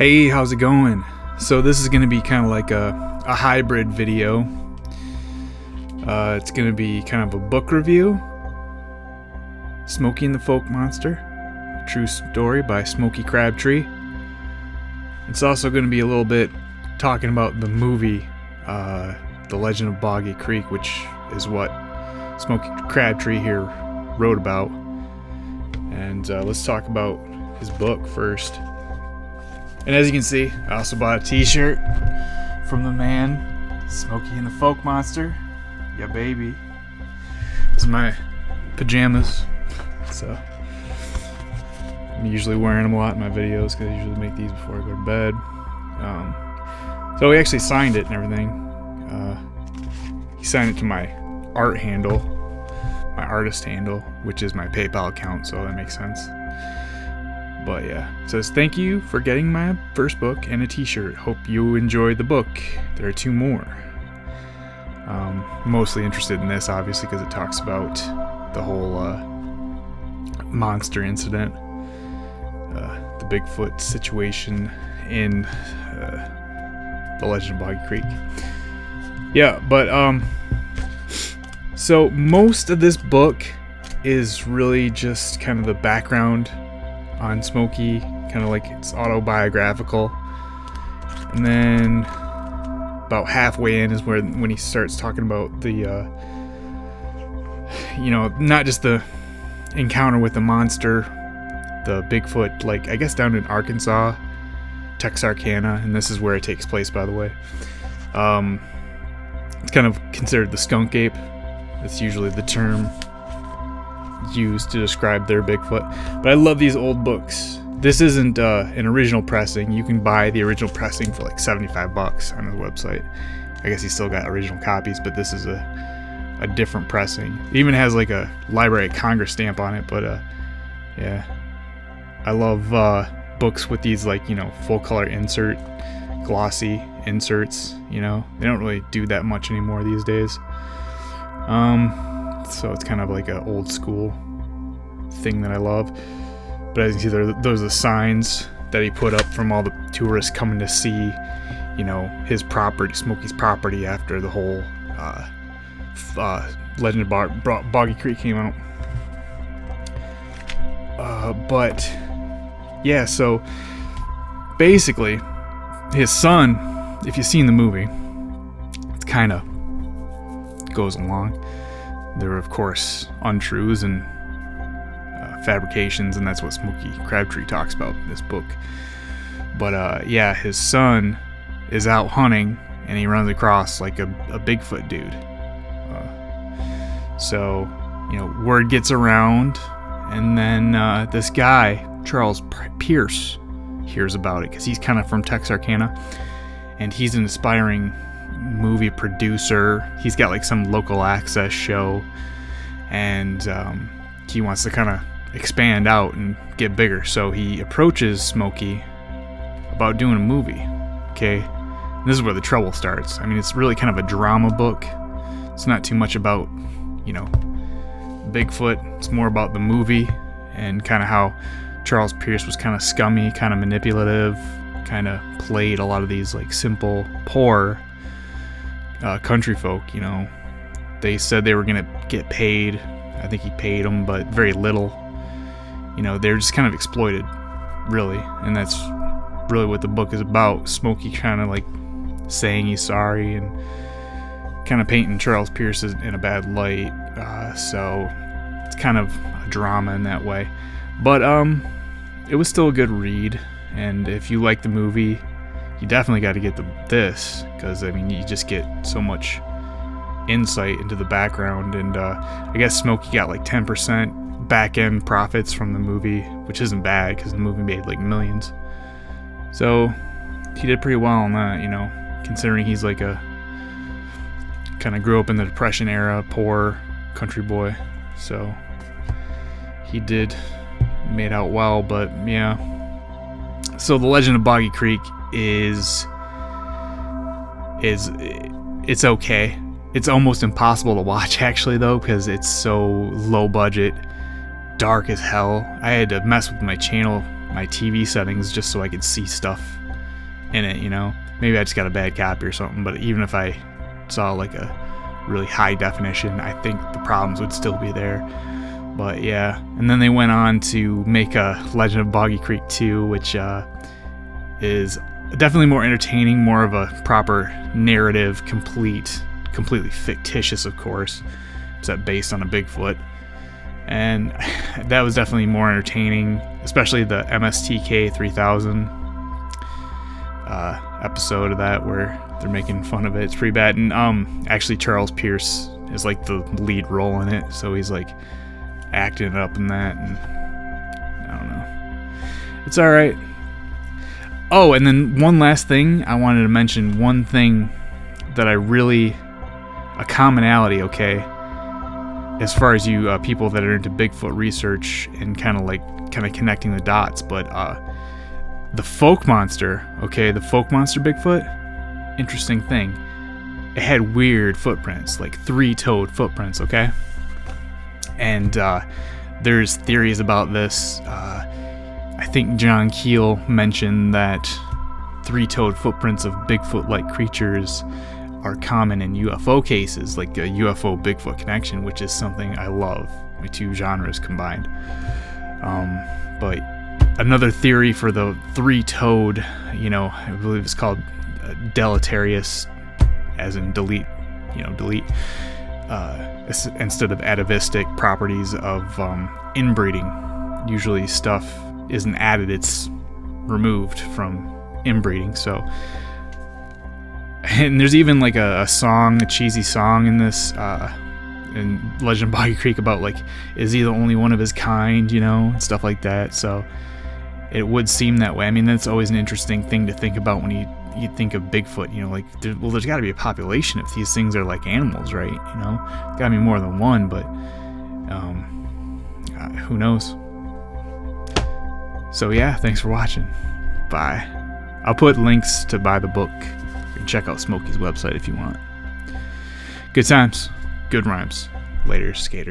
Hey, how's it going? So this is going to be kind of like a hybrid video. It's going to be kind of a book review. Smokey and the Folk Monster, a true story by Smokey Crabtree. It's also going to be a little bit talking about the movie, The Legend of Boggy Creek, which is what Smokey Crabtree here wrote about. And let's talk about his book first. And as you can see, I also bought a t-shirt from the man, Smokey and the Folk Monster. Yeah, baby. This is my pajamas. So, I'm usually wearing them a lot in my videos because I usually make these before I go to bed. So we actually signed it and everything. He signed it to my art handle, my artist handle, which is my PayPal account, so that makes sense. But yeah, it says, thank you for getting my first book and a t-shirt. Hope you enjoyed the book. There are 2 more. Mostly interested in this, obviously, because it talks about the whole monster incident, the Bigfoot situation in The Legend of Boggy Creek. Yeah, but so most of this book is really just kind of the background on Smokey, kind of like it's autobiographical, and then about halfway in is when he starts talking about the not just the encounter with the monster, the Bigfoot, like I guess down in Arkansas, Texarkana, and this is where it takes place, by the way. It's kind of considered the skunk ape. That's usually the term used to describe their Bigfoot. But I love these old books. This isn't an original pressing. You can buy the original pressing for like $75 on his website. I guess he's still got original copies, but this is a different pressing. It even has like a Library of Congress stamp on it, but yeah. I love books with these like, full color insert, glossy inserts, They don't really do that much anymore these days. So it's kind of like an old school thing that I love. But as you can see, those are the signs that he put up from all the tourists coming to see, his property, Smokey's property, after the whole Legend of Boggy Creek came out. But yeah, so basically, his son, if you've seen the movie, it kind of goes along. There were, of course, untruths and fabrications, and that's what Smokey Crabtree talks about in this book. But yeah, his son is out hunting, and he runs across like a Bigfoot dude. So, word gets around, and then this guy, Charles Pierce, hears about it because he's kind of from Texarkana, and he's an aspiring movie producer. He's got like some local access show, and he wants to kind of expand out and get bigger. So he approaches Smokey about doing a movie. Okay, and this is where the trouble starts. I mean, it's really kind of a drama book. It's not too much about Bigfoot. It's more about the movie and kind of how Charles Pierce was kind of scummy, kind of manipulative, kind of played a lot of these like simple, poor country folk. They said they were gonna get paid. I think he paid them, but very little. They're just kind of exploited, really, and that's really what the book is about. Smokey kind of like saying he's sorry and kind of painting Charles Pierce in a bad light. So it's kind of a drama in that way, but it was still a good read. And if you like the movie, you definitely got to get this, because I mean, you just get so much insight into the background. And I guess Smokey got like 10% back end profits from the movie, which isn't bad because the movie made like millions. So he did pretty well on that, considering he's like a kind of grew up in the Depression era, poor country boy. So he made out well. But yeah, so The Legend of Boggy Creek is it's okay. It's almost impossible to watch, actually, though, because it's so low budget, dark as hell. I had to mess with my channel, my TV settings, just so I could see stuff in it, you know. Maybe I just got a bad copy or something, but even if I saw like a really high definition, I think the problems would still be there. But yeah, and then they went on to make a Legend of Boggy Creek 2, which is definitely more entertaining, more of a proper narrative, completely fictitious, of course, except based on a Bigfoot. And that was definitely more entertaining, especially the MSTK 3000 episode of that where they're making fun of it. It's pretty bad. And actually Charles Pierce is like the lead role in it, so he's like acting it up in that, and I don't know. It's alright. Oh, and then one last thing I wanted to mention, one thing that a commonality, okay, as far as you people that are into Bigfoot research and kind of connecting the dots, but the folk monster, okay, the folk monster Bigfoot, interesting thing, it had weird footprints, like 3-toed footprints, okay? And there's theories about this. I think John Keel mentioned that 3-toed footprints of Bigfoot-like creatures are common in UFO cases, like a UFO-Bigfoot connection, which is something I love. My two genres combined. But another theory for the 3-toed, I believe it's called deleterious, as in delete, instead of atavistic properties of inbreeding. Usually stuff isn't added, it's removed from inbreeding. So, and there's even like a cheesy song in this in Legend of Boggy Creek about like, is he the only one of his kind, and stuff like that. So it would seem that way. I mean, that's always an interesting thing to think about when you think of Bigfoot, there's got to be a population if these things are like animals, right? Got to be more than one, but who knows? So yeah, thanks for watching. Bye. I'll put links to buy the book. You can check out Smokey's website if you want. Good times, good rhymes. Later, skaters.